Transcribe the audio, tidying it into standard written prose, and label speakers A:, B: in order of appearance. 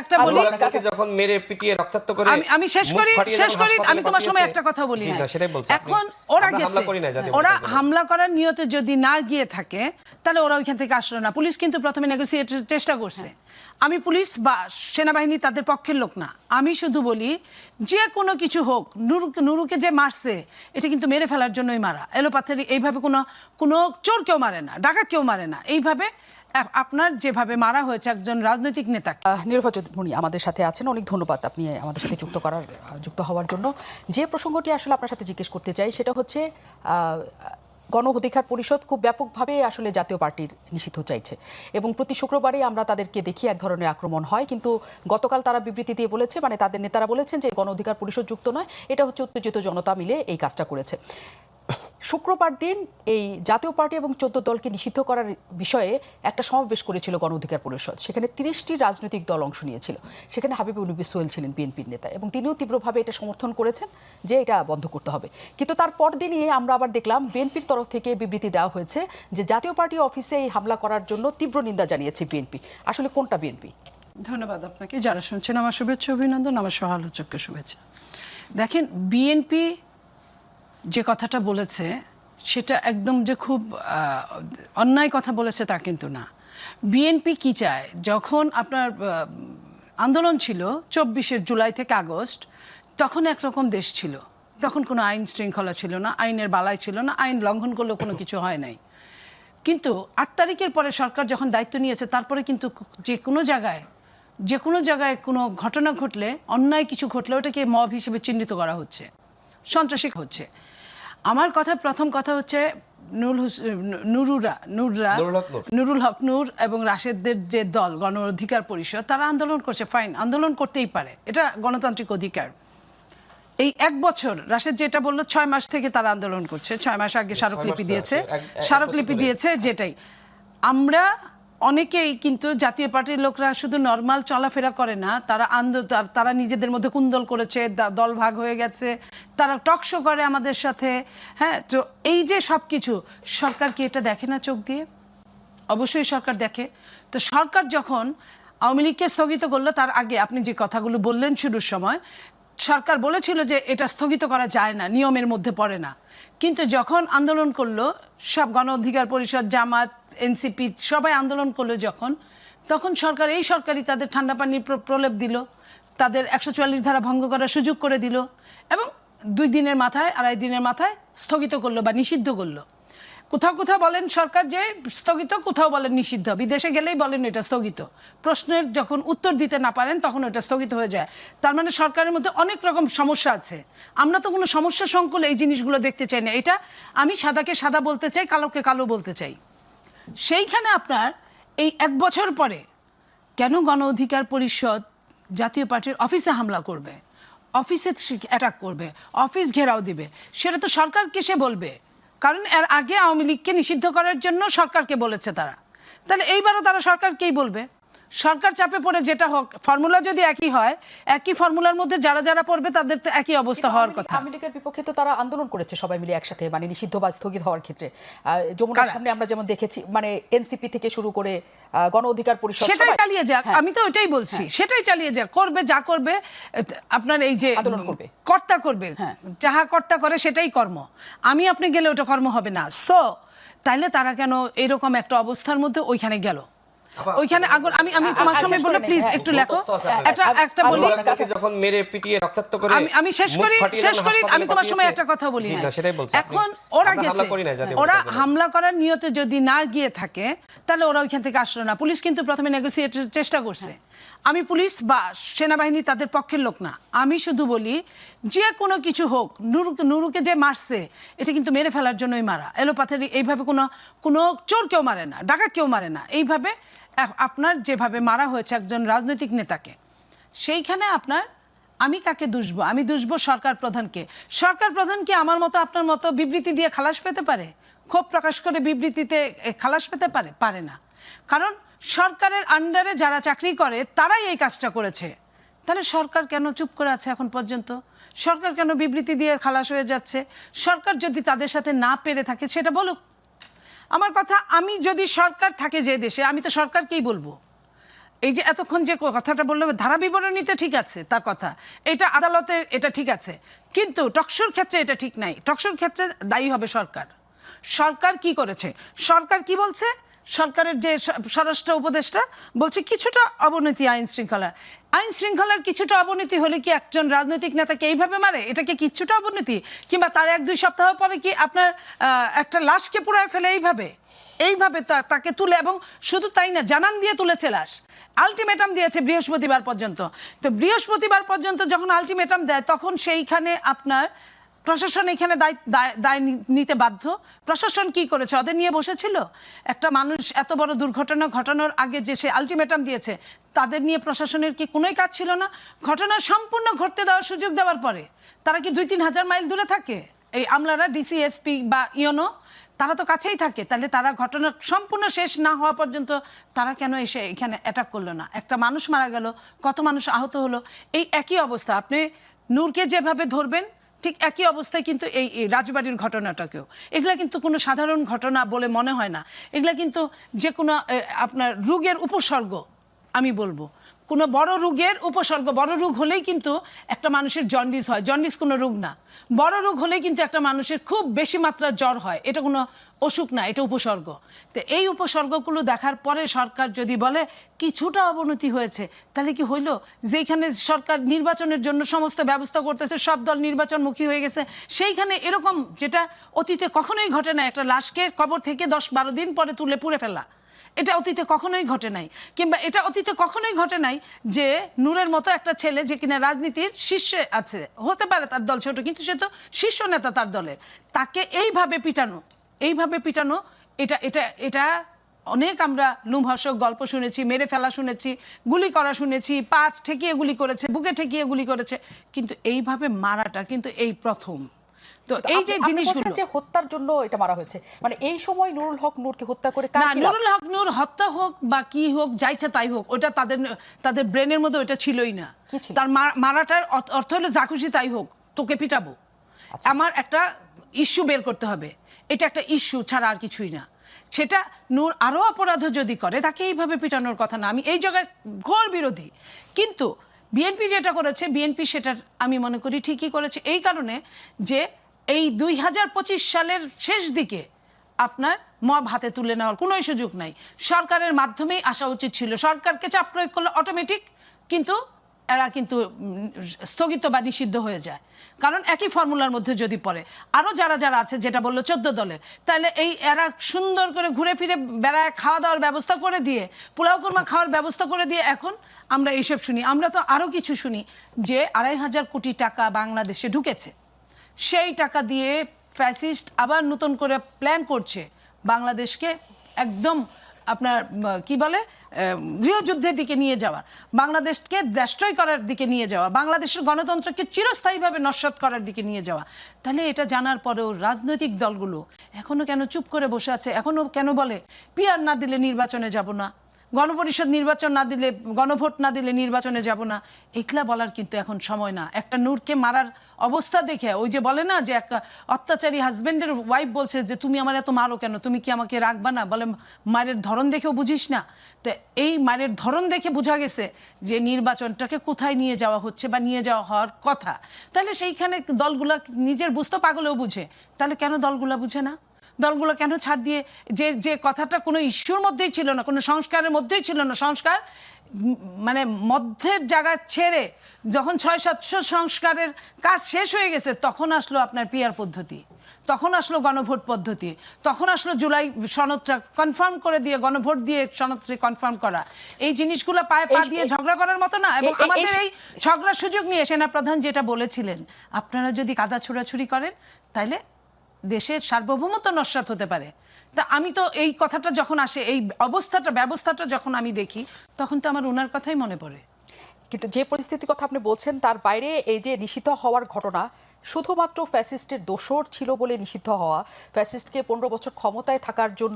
A: একটা বলি,
B: যখন মেরে পিটিয়ে রক্তাক্ত করে
A: আমি শেষ করি আমি তোমার সময় একটা কথা বলি না,
B: সেটাই বলছি।
A: এখন ওরা গেছে, ওরা হামলা করার নিয়তে যদি না গিয়ে থাকে তাহলে ওরা ওইখান থেকে আসলো না। পুলিশ কিন্তু প্রথমে নেগোসিয়েটের চেষ্টা করছে। আমি পুলিশ বা সেনাবাহিনী তাদের পক্ষের লোক না, আমি শুধু বলি যে কোনো কিছু হোক, নুরুকে যে মারছে এটা কিন্তু মেরে ফেলার জন্যই মারা। এলোপাথারি এইভাবে কোনো চোর কেউ মারে না, ডাকাত কেউ মারে না। এইভাবে আপনার যেভাবে মারা হয়েছে একজন রাজনৈতিক নেতাকে।
C: নীলুফা চৌধুরী আমাদের সাথে আছেন, অনেক ধন্যবাদ আপনি আমাদের সাথে যুক্ত হওয়ার জন্য। যে প্রসঙ্গটি আসলে আপনার সাথে জিজ্ঞেস করতে চাই সেটা হচ্ছে গণ অধিকার পরিষদ খুব ব্যাপকভাবে আসলে জাতীয় পার্টির নিষিদ্ধ চাইছে এবং প্রতি শুক্রবারই আমরা তাদেরকে দেখি এক ধরনের আক্রমণ হয়, কিন্তু গতকাল তারা বিবৃতি দিয়ে বলেছে, মানে তাদের নেতারা বলেছেন যে গণ অধিকার পরিষদ যুক্ত নয়, এটা হচ্ছে উত্তেজিত জনতা মিলে এই কাজটা করেছে। শুক্রবার দিন এই জাতীয় পার্টি এবং 14 দলকে নিষিদ্ধ করার বিষয়ে একটা সমাবেশ করেছিল গণ অধিকার পরিষদ। সেখানে 30টি রাজনৈতিক দল অংশ নিয়েছিল। সেখানে হাবিবুর নবী সোহেল ছিলেন বিএনপির নেতা এবং তিনিও তীব্রভাবে এটা সমর্থন করেছেন যে এটা বন্ধ করতে হবে। কিন্তু তার পরদিনই আমরা আবার দেখলাম বিএনপির তরফ থেকে বিবৃতি দেওয়া হয়েছে যে জাতীয় পার্টি অফিসে এই হামলা করার জন্য তীব্র নিন্দা জানিয়েছে বিএনপি। আসলে কোনটা বিএনপি?
A: ধন্যবাদ আপনাকে। যারা শুনছেন আমার শুভেচ্ছা অভিনন্দন, আমার সহ-আলোচককে শুভেচ্ছা। দেখেন, বিএনপি যে কথাটা বলেছে সেটা একদম যে খুব অন্যায় কথা বলেছে তা কিন্তু না। বিএনপি কি চায়, যখন আপনার আন্দোলন ছিল 24শে জুলাই থেকে আগস্ট, তখন একরকম দেশ ছিল, তখন কোনো আইন শৃঙ্খলা ছিল না, আইনের বালাই ছিল না, আইন লঙ্ঘন করলেও কোনো কিছু হয় নাই। কিন্তু 8 তারিখের পরে সরকার যখন দায়িত্ব নিয়েছে, তারপরে কিন্তু যে কোনো জায়গায় কোনো ঘটনা ঘটলে, অন্যায় কিছু ঘটলে ওটাকে মব হিসেবে চিহ্নিত করা হচ্ছে, সন্ত্রাসী হচ্ছে। আমার প্রথম কথা হচ্ছে নুরুল হক নূর এবং রাশেদদের যে দল গণ অধিকার পরিষদ, তারা আন্দোলন করছে, ফাইন, আন্দোলন করতেই পারে, এটা গণতান্ত্রিক অধিকার। এই 1 বছর রাশেদ যেটা বললো 6 মাস থেকে তারা আন্দোলন করছে, 6 মাস আগে স্মারকলিপি দিয়েছে, যেটাই আমরা অনেকেই কিন্তু জাতীয় পার্টির লোকরা শুধু নর্মাল চলাফেরা করে না, তারা নিজেদের মধ্যে কুন্দল করেছে, দল ভাগ হয়ে গেছে, তারা টকশো করে আমাদের সাথে। হ্যাঁ, তো এই যে সব কিছু, সরকার কি এটা দেখে না চোখ দিয়ে? অবশ্যই সরকার দেখে। তো সরকার যখন আওয়ামী লীগকে স্থগিত করলো, তার আগে আপনি যে কথাগুলো বললেন শুরুর সময়, সরকার বলেছিল যে এটা স্থগিত করা যায় না, নিয়মের মধ্যে পড়ে না। কিন্তু যখন আন্দোলন করলো সব গণ অধিকার পরিষদ, জামাত, এনসিপি সবাই আন্দোলন করলো তখন সরকার সরকারই তাদের ঠান্ডা পানির প্রলেপ দিল, তাদের 144 ধারা ভঙ্গ করার সুযোগ করে দিল এবং 2 দিনের মাথায়, 2.5 দিনের মাথায় স্থগিত করলো বা নিষিদ্ধ করলো। কোথাও বলেন সরকার যে স্থগিত, কোথাও বলেন নিষিদ্ধ। বিদেশে গেলেই বলেন এটা স্থগিত। প্রশ্নের যখন উত্তর দিতে না পারেন তখন ওটা স্থগিত হয়ে যায়। তার মানে সরকারের মধ্যে অনেক রকম সমস্যা আছে। আমরা তো কোনো সমস্যা সংকুলে এই জিনিসগুলো দেখতে চাই না। এটা আমি সাদাকে সাদা বলতে চাই, কালোকে কালো বলতে চাই। সেইখানে আপনার এই 1 বছর পরে কেন গণ অধিকার পরিষদ জাতীয় পার্টির অফিসে হামলা করবে, অফিসে অ্যাটাক করবে, অফিস ঘেরাও দিবে? সেটা তো সরকারকে সে বলবে, কারণ এর আগে আওয়ামী লীগকে নিষিদ্ধ করার জন্য সরকারকে বলেছে তারা। তাহলে এইবারও তারা সরকারকেই বলবে। সরকার চাপে পড়ে যেটা হোক, ফর্মুলা যদি একই হয়, একই ফর্মুলার মধ্যে যারা পড়বে তাদের তো একই অবস্থা হওয়ার কথা।
C: আওয়ামী লীগের বিপক্ষে তো তারা আন্দোলন করেছে সবাই মিলে একসাথে, মানে নিষিদ্ধ বা স্থগিত হওয়ার ক্ষেত্রে। যমুনার সামনে আমরা যেমন দেখেছি, মানে এনসিপি থেকে শুরু করে গণ অধিকার পরিষদ,
A: সেটাই চালিয়ে যাক। আমি তো ওইটাই বলছি, সেটাই চালিয়ে যাক, করবে যা করবে। আপনার এই যে
C: আন্দোলন করবে,
A: কর্তা করবে, যাহা কর্তা করে সেটাই কর্ম। আপনি গেলে ওটা কর্ম হবে না। সো তাইলে তারা কেন এরকম একটা অবস্থার মধ্যে ওইখানে গেল? ওইখানে আগুন, আমি তোমার সামনে বলবো, প্লিজ একটু লেখো। একটা বলি,
B: যখন মেরে পিটিয়ে রক্তাক্ত করে,
A: আমি শেষ করি আমি তোমার সময় একটা কথা বলি না, সেটাই বলছি। এখন ওরা গেছে, ওরা হামলা করার নিয়তে যদি না গিয়ে থাকে তাহলে ওরা ওইখান থেকে আসলো না। পুলিশ কিন্তু প্রথমে নেগোসিয়েটের চেষ্টা করছে। আমি পুলিশ বা সেনাবাহিনী তাদের পক্ষের লোক না, আমি শুধু বলি যে কোনো কিছু হোক, নুরুকে যে মারছে এটা কিন্তু মেরে ফেলার জন্যই মারা। এলোপাথারি এইভাবে কোনো চোর কেউ মারে না, ডাকাত কেউ মারে না। এইভাবে আপনার যেভাবে মারা হয়েছে একজন রাজনৈতিক নেতাকে, সেইখানে আমি কাকে দুষবো? আমি দুষবো সরকার প্রধানকে। সরকার প্রধান কি আমার মতো আপনার মতো বিবৃতি দিয়ে খালাস পেতে পারে? ক্ষোভ প্রকাশ করে বিবৃতিতে খালাস পেতে পারে না। কারণ সরকারের আন্ডারে যারা চাকরি করে তারাই এই কাজটা করেছে। তাহলে সরকার কেন চুপ করে আছে এখন পর্যন্ত? সরকার কেন বিবৃতি দিয়ে খালাস হয়ে যাচ্ছে? সরকার যদি তাদের সাথে না পেরে থাকে সেটা বলুক। আমার কথা, আমি যদি সরকার থাকে যে দেশে, আমি তো সরকারকেই বলবো এই যে এতক্ষণ যে কথাটা বললাম ধারা বিবরণীতে ঠিক আছে তার কথা, এটা আদালতে এটা ঠিক আছে, কিন্তু টকশোর ক্ষেত্রে এটা ঠিক নাই। টকশোর ক্ষেত্রে দায়ী হবে সরকার। সরকার কি করেছে, সরকার কি বলছে, সরকারের যে স্বরাষ্ট্র উপদেষ্টা বলছে কিছুটা অবনতি আইন শৃঙ্খলার কিছুটা অবনতি হলে কি একজন রাজনৈতিক নেতাকে এইভাবে মারে? এটা কি কিছুটা অবনতি? কিংবা তার 1-2 সপ্তাহ পরে কি আপনার একটা লাশকে পুড়ায় ফেলে এইভাবে তাকে তুলে, এবং শুধু তাই না, জানান দিয়ে তুলেছে লাশ, আলটিমেটাম দিয়েছে বৃহস্পতিবার পর্যন্ত। তো বৃহস্পতিবার পর্যন্ত যখন আলটিমেটাম দেয় তখন সেইখানে আপনার প্রশাসন এখানে দায় নিতে বাধ্য। প্রশাসন কি করেছে? ওদের নিয়ে বসেছিল? একটা মানুষ এত বড় দুর্ঘটনা ঘটানোর আগে যে সে আলটিমেটাম দিয়েছে, তাদের নিয়ে প্রশাসনের কি কোনোই কাজ ছিল না? ঘটনা সম্পূর্ণ ঘটতে দেওয়ার সুযোগ দেওয়ার পরে তারা কি 2-3 হাজার মাইল দূরে থাকে? এই আমলারা, ডিসিএসপি বা ইওনো, তারা তো কাছেই থাকে। তাহলে তারা ঘটনা সম্পূর্ণ শেষ না হওয়া পর্যন্ত তারা কেন এসে এখানে অ্যাটাক করলো না? একটা মানুষ মারা গেল, কত মানুষ আহত হলো। এই একই অবস্থা, আপনি নূরকে যেভাবে ধরবেন ঠিক একই অবস্থায় কিন্তু এই রাজবাড়ির ঘটনাটাকেও, এগুলা কিন্তু কোনো সাধারণ ঘটনা বলে মনে হয় না। এগুলা কিন্তু যে কোনো আপনার রোগের উপসর্গ, আমি বলবো কোনো বড় রোগের উপসর্গ। বড় রোগ হলেই কিন্তু একটা মানুষের জন্ডিস হয়, জন্ডিস কোনো রোগ না। বড় রোগ হলেই কিন্তু একটা মানুষের খুব বেশি মাত্রার জ্বর হয়, এটা কোনো অসুখ না, এটা উপসর্গ। তো এই উপসর্গগুলো দেখার পরে সরকার যদি বলে কিছুটা অবনতি হয়েছে, তাহলে কি হইল? যেখানে সরকার নির্বাচনের জন্য সমস্ত ব্যবস্থা করতেছে, সব দল নির্বাচনমুখী হয়ে গেছে, সেইখানে এরকম যেটা অতীতে কখনোই ঘটে না, একটা লাশকে কবর থেকে 10-12 দিন পরে তুলে পুড়ে ফেলা, এটা অতীতে কখনোই ঘটে নাই। কিংবা এটা অতীতে কখনোই ঘটে নাই যে নূরের মতো একটা ছেলে যে কিনা রাজনীতির শীর্ষে আছে, হতে পারে তার দল ছোট, কিন্তু সে তো শীর্ষ নেতা তার দলের, তাকে এইভাবে পিটানো এটা এটা এটা অনেক আমরা লোমহর্ষক গল্প শুনেছি, মেরে ফেলা শুনেছি, গুলি করা শুনেছি, পা ঠেকিয়ে গুলি করেছে, বুকে ঠেকিয়ে গুলি করেছে, কিন্তু এইভাবে মারাটা কিন্তু এই প্রথম। তো এই যে জিনিসগুলো
C: যে হত্যার জন্য এটা মারা হয়েছে, মানে এই সময় নুরুল হক নূরকে হত্যা করে
A: না, নুরুল হক নূর হত্যা হোক বা কি হোক, যাইছে তাই হোক, ওটা তাদের ব্রেনের মধ্যে ওটা ছিলই না। তার মারাটার অর্থ হলো যা খুশি তাই হোক, তোকে পিটাবো, আমার একটা ইস্যু বের করতে হবে, এটা একটা ইস্যু ছাড়া আর কিছুই না। সেটা নূর আরো অপরাধ যদি করে, তাকে এইভাবে পিটানোর কথা না। আমি এই জায়গায় ঘোর বিরোধী, কিন্তু বিএনপি যেটা করেছে, বিএনপি সেটা আমি মনে করি ঠিকই করেছে, এই কারণে যে এই 2025 সালের শেষ দিকে আপনার মব হাতে তুলে নেওয়ার কোনো সুযোগ নাই, সরকারের মাধ্যমেই আসা উচিত ছিল। সরকারকে চাপ প্রয়োগ করলে অটোমেটিক কিন্তু এরা কিন্তু স্থগিত বা নিষিদ্ধ হয়ে যায়, কারণ একই ফর্মুলার মধ্যে যদি পড়ে। আরও যারা আছে, যেটা বললো 14 দলের, তাহলে এই এরা সুন্দর করে ঘুরে ফিরে বেড়ায়, খাওয়া দাওয়ার ব্যবস্থা করে দিয়ে, পোলাও কুরমা খাওয়ার ব্যবস্থা করে দিয়ে এখন আমরা এইসব শুনি। আমরা তো আরও কিছু শুনি যে 2,500 কোটি টাকা বাংলাদেশে ঢুকেছে, সেই টাকা দিয়ে ফ্যাসিস্ট আবার নতুন করে প্ল্যান করছে বাংলাদেশকে একদম আপনার কি বলে গৃহযুদ্ধের দিকে নিয়ে যাওয়া, বাংলাদেশকে ডেস্ট্রয় করার দিকে নিয়ে যাওয়া, বাংলাদেশের গণতন্ত্রকে চিরস্থায়ীভাবে নস্যাৎ করার দিকে নিয়ে যাওয়া। তাহলে এটা জানার পরেও রাজনৈতিক দলগুলো এখনো কেন চুপ করে বসে আছে? এখনো কেন বলে পিআর না দিলে নির্বাচনে যাব না, গণপরিষদ নির্বাচন না দিলে, গণভোট না দিলে নির্বাচনে যাব না? এগুলা বলার কিন্তু এখন সময় না। একটা নূরকে মারার অবস্থা দেখে, ওই যে বলে না যে একটা অত্যাচারী হাজবেন্ডের ওয়াইফ বলছে যে তুমি আমার এত মারো কেন, তুমি কি আমাকে রাখবা না? বলে মায়ের ধরন দেখেও বুঝিস না? তো এই মায়ের ধরন দেখে বোঝা গেছে যে নির্বাচনটাকে কোথায় নিয়ে যাওয়া হচ্ছে বা নিয়ে যাওয়া হওয়ার কথা। তাহলে সেইখানে দলগুলা নিজের বুঝতে পাগলেও বুঝে, তাহলে কেন দলগুলা বুঝে না? দলগুলো কেন ছাড় দিয়ে, যে কথাটা কোনো ইস্যুর মধ্যেই ছিল না, কোনো সংস্কারের মধ্যেই ছিল না, সংস্কার মানে মধ্যের জায়গা ছেড়ে যখন 600-700 সংস্কারের কাজ শেষ হয়ে গেছে, তখন আসলো আপনার পিআর পদ্ধতি, তখন আসলো গণভোট পদ্ধতি, তখন আসলো জুলাই সনদটা কনফার্ম করে দিয়ে, গণভোট দিয়ে সনদটি কনফার্ম করা। এই জিনিসগুলো পায়ে পা দিয়ে ঝগড়া করার মতো না। এবং আমাদের এই ঝগড়ার সুযোগ নিয়ে সেনাপ্রধান যেটা বলেছিলেন, আপনারা যদি কাদা ছোড়াছুড়ি করেন তাহলে দেশের সার্বভৌমত্ব নস্যাৎ হতে পারে। তা আমি তো এই কথাটা যখন আসে, এই ব্যবস্থাটা যখন আমি দেখি, তখন তো আমার ওনার কথাই মনে পড়ে।
C: কিন্তু যে পরিস্থিতির কথা আপনি বলছেন, তার বাইরে এই যে নিষিদ্ধ হওয়ার ঘটনা, শুধুমাত্র ফ্যাসিস্টের দোসর ছিল বলে নিষিদ্ধ হওয়া, ফ্যাসিস্টকে 15 বছর ক্ষমতায় থাকার জন্য